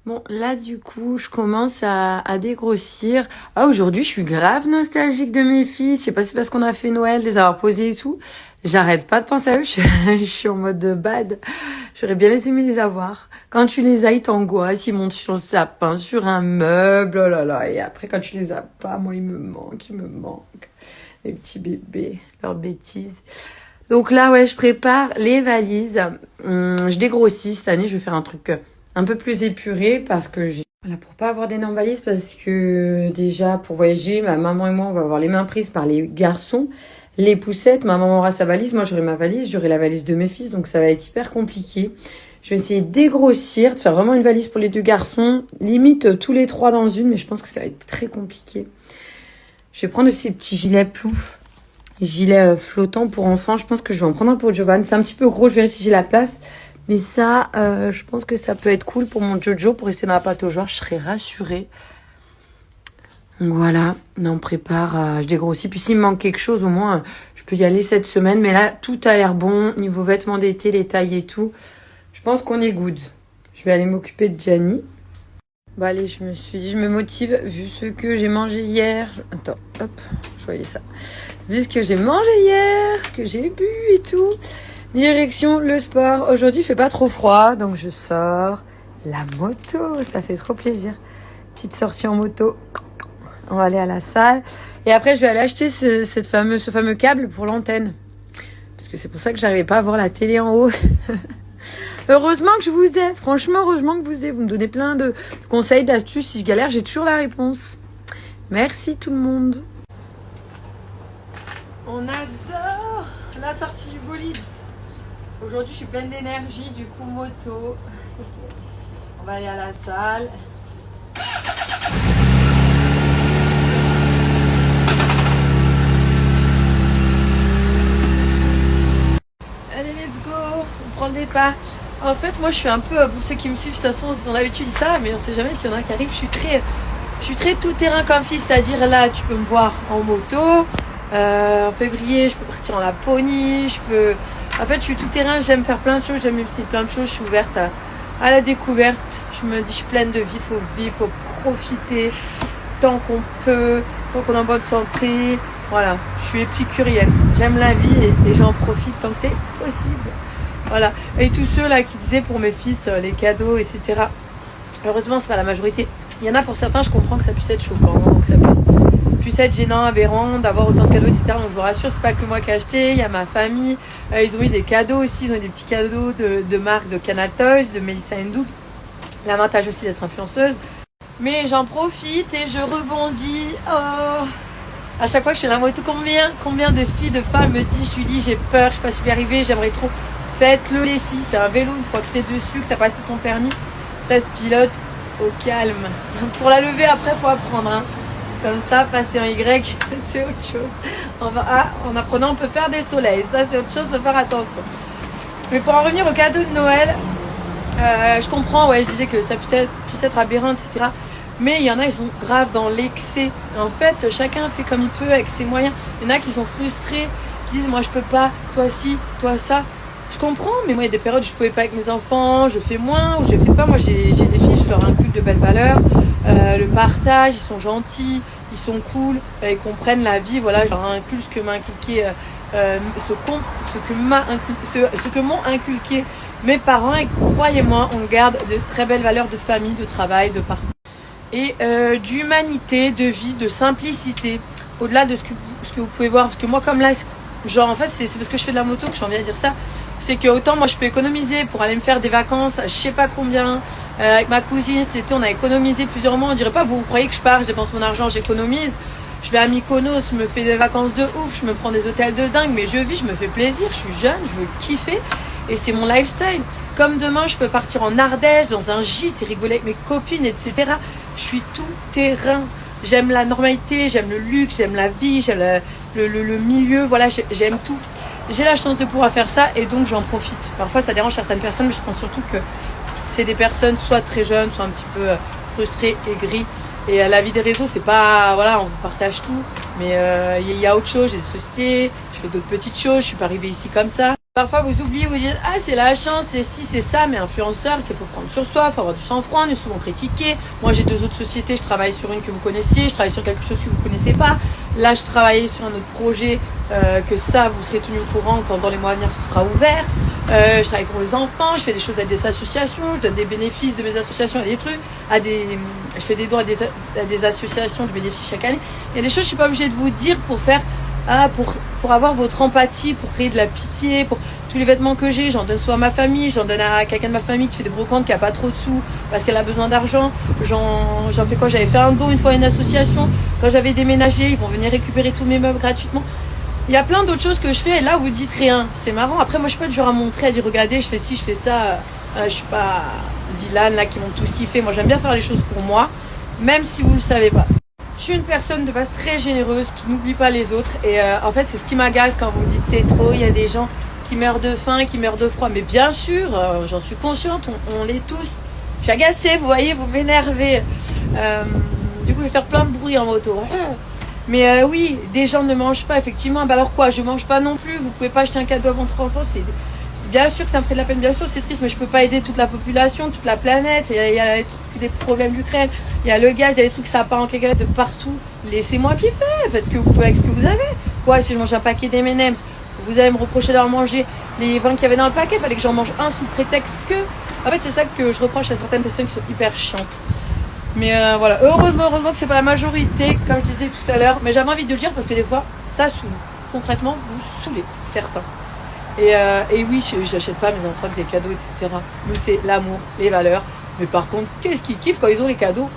Bon, là, du coup, je commence à dégrossir. Ah, aujourd'hui, je suis grave nostalgique de mes fils. Je sais pas si c'est parce qu'on a fait Noël, les avoir posés et tout. J'arrête pas de penser à eux. Je suis en mode bad. J'aurais bien aimé les avoir. Quand tu les as, ils t'angoissent. Ils montent sur le sapin, sur un meuble. Oh là là. Et après, quand tu les as pas, moi, ils me manquent. Les petits bébés, leurs bêtises. Donc là, ouais, je prépare les valises. Je dégrossis. Cette année, je vais faire un truc un peu plus épuré parce que voilà, pour pas avoir d'énormes valises, parce que déjà, pour voyager, ma maman et moi, on va avoir les mains prises par les garçons. Les poussettes, ma maman aura sa valise, moi j'aurai ma valise, j'aurai la valise de mes fils, donc ça va être hyper compliqué. Je vais essayer de dégrossir, de faire vraiment une valise pour les deux garçons, limite tous les trois dans une, mais je pense que ça va être très compliqué. Je vais prendre aussi ces petits gilets plouf, gilets flottants pour enfants. Je pense que je vais en prendre un pour Jovan. C'est un petit peu gros, je verrai si j'ai la place. Mais ça, je pense que ça peut être cool pour mon Jojo, pour rester dans la pâte aux joueurs. Je serai rassurée. Donc voilà, là on prépare, je dégrossis. Puis s'il me manque quelque chose, au moins, je peux y aller cette semaine. Mais là, tout a l'air bon. Niveau vêtements d'été, les tailles et tout. Je pense qu'on est good. Je vais aller m'occuper de Gianni. Bon allez, je me suis dit, je me motive, vu ce que j'ai mangé hier. Attends, hop, je voyais ça. Vu ce que j'ai mangé hier, ce que j'ai bu et tout. Direction le sport. Aujourd'hui, il fait pas trop froid, donc je sors la moto. Ça fait trop plaisir. Petite sortie en moto. On va aller à la salle. Et après, je vais aller acheter ce fameux câble pour l'antenne. Parce que c'est pour ça que j'arrivais pas à voir la télé en haut. Heureusement que je vous ai. Franchement, heureusement que vous ai. Vous me donnez plein de conseils, d'astuces. Si je galère, j'ai toujours la réponse. Merci tout le monde. On adore la sortie du bolide. Aujourd'hui, je suis pleine d'énergie, du coup, moto. On va aller à la salle. Allez, let's go. On prend le départ. En fait, moi, je suis un peu, pour ceux qui me suivent, de toute façon, ils ont l'habitude de ça, mais on sait jamais s'il y en a qui arrivent. Je suis très tout terrain comme fille, c'est-à-dire là, tu peux me voir en moto. En février, je peux partir en Laponie. En fait, je suis tout terrain. J'aime faire plein de choses. J'aime essayer plein de choses. Je suis ouverte à la découverte. Je me dis, je suis pleine de vie. Faut vivre, faut profiter tant qu'on peut, tant qu'on est en bonne santé. Voilà, je suis épicurienne. J'aime la vie et j'en profite tant que c'est possible. Voilà. Et tous ceux là qui disaient pour mes fils les cadeaux, etc. Heureusement, c'est pas la majorité. Il y en a pour certains, je comprends que ça puisse être choquant, que ça puisse être gênant, aberrant d'avoir autant de cadeaux, etc. Donc je vous rassure, c'est pas que moi qui ai acheté, il y a ma famille. Ils ont eu des cadeaux aussi, ils ont eu des petits cadeaux de marque de Canal Toys, de Melissa Ndou. L'avantage aussi d'être influenceuse. Mais j'en profite et je rebondis. Oh. À chaque fois que je fais la moto, combien de filles, de femmes me disent, Julie, j'ai peur, je sais pas si je vais y arriver, j'aimerais trop. Faites-le les filles, c'est un vélo, une fois que t'es dessus, que t'as passé ton permis, ça se pilote au calme. Pour la lever après, faut apprendre. Hein. Comme ça, passer en Y, c'est autre chose. En apprenant, on peut faire des soleils. Ça, c'est autre chose, faut faire attention. Mais pour en revenir au cadeau de Noël, je comprends, ouais, je disais que ça puisse être aberrant, etc. Mais il y en a, ils sont graves dans l'excès. En fait, chacun fait comme il peut avec ses moyens. Il y en a qui sont frustrés, qui disent, moi, je peux pas, toi si, toi ça. Je comprends, mais moi, il y a des périodes où je pouvais pas avec mes enfants, je fais moins, ou je fais pas. Moi, j'ai des filles, je leur inculque de belles valeurs. Le partage, ils sont gentils, ils sont cool, ils comprennent la vie. Voilà, je leur inculque ce que m'a inculqué, ce que m'ont inculqué mes parents. Et croyez-moi, on garde de très belles valeurs de famille, de travail, de partage. Et d'humanité, de vie, de simplicité. Au-delà de ce que vous pouvez voir. Parce que moi, comme là, genre en fait, c'est parce que je fais de la moto que j'en viens à dire ça. C'est que autant moi, je peux économiser pour aller me faire des vacances, je sais pas combien. Avec ma cousine, on a économisé plusieurs mois. On dirait pas, vous croyez que je pars, je dépense mon argent, j'économise. Je vais à Mykonos, je me fais des vacances de ouf, je me prends des hôtels de dingue. Mais je vis, je me fais plaisir, je suis jeune, je veux kiffer. Et c'est mon lifestyle. Comme demain, je peux partir en Ardèche, dans un gîte et rigoler avec mes copines, etc. Je suis tout terrain. j'aime la normalité, j'aime le luxe, j'aime la vie, j'aime le milieu, voilà, j'aime tout. J'ai la chance de pouvoir faire ça et donc j'en profite. Parfois ça dérange certaines personnes, mais je pense surtout que c'est des personnes soit très jeunes, soit un petit peu frustrées, aigries. Et la vie des réseaux, c'est pas, voilà, on partage tout, mais il y a autre chose, j'ai des sociétés, je fais d'autres petites choses, je suis pas arrivée ici comme ça. Parfois vous oubliez, vous dites ah c'est la chance, c'est si c'est ça, mais influenceur, c'est faut prendre sur soi, faut avoir du sang-froid, on est souvent critiqué. Moi j'ai 2 autres sociétés, je travaille sur une que vous connaissiez, je travaille sur quelque chose que vous connaissez pas. Là je travaille sur un autre projet que ça vous serez tenu au courant quand dans les mois à venir ce sera ouvert. Je travaille pour les enfants, je fais des choses avec des associations, je donne des bénéfices de mes associations à des trucs, je fais des dons à des associations de bénéfices chaque année. Il y a des choses que je suis pas obligée de vous dire pour faire. Pour avoir votre empathie, pour créer de la pitié, pour tous les vêtements que j'ai, j'en donne soit à ma famille, j'en donne à quelqu'un de ma famille qui fait des brocantes, qui a pas trop de sous parce qu'elle a besoin d'argent. J'en fais quoi? J'avais fait un don une fois à une association. Quand j'avais déménagé, ils vont venir récupérer tous mes meubles gratuitement. Il y a plein d'autres choses que je fais et là vous dites rien. C'est marrant. Après moi je suis pas du genre à montrer, à dire regardez je fais ci, je fais ça. Je suis pas Dylan là qui montre tout ce qu'il fait. Moi j'aime bien faire les choses pour moi, même si vous le savez pas. Je suis une personne de base très généreuse qui n'oublie pas les autres et en fait c'est ce qui m'agace quand vous me dites c'est trop, il y a des gens qui meurent de faim, qui meurent de froid, mais bien sûr j'en suis consciente, on l'est tous. Je suis agacée, vous voyez, vous m'énervez. Du coup je vais faire plein de bruit en moto. Mais oui, des gens ne mangent pas effectivement, bah alors quoi, je mange pas non plus, vous pouvez pas acheter un cadeau à votre enfant, c'est bien sûr que ça me ferait de la peine, bien sûr c'est triste, mais je peux pas aider toute la population, toute la planète. Il y a des problèmes d'Ukraine, il y a le gaz, il y a des trucs, ça part en cacahuète de partout. Laissez-moi kiffer, faites ce que vous pouvez avec ce que vous avez. Quoi, si je mange un paquet d'M&M's, vous allez me reprocher d'avoir mangé les 20 qu'il y avait dans le paquet, fallait que j'en mange un sous prétexte que... En fait c'est ça que je reproche à certaines personnes qui sont hyper chiantes. Mais voilà, heureusement que c'est pas la majorité, comme je disais tout à l'heure, mais j'avais envie de le dire parce que des fois ça saoule. Concrètement, vous saoulez, certains. Et oui, j'achète pas mes enfants des cadeaux, etc. Nous, c'est l'amour, les valeurs. Mais par contre, qu'est-ce qu'ils kiffent quand ils ont les cadeaux?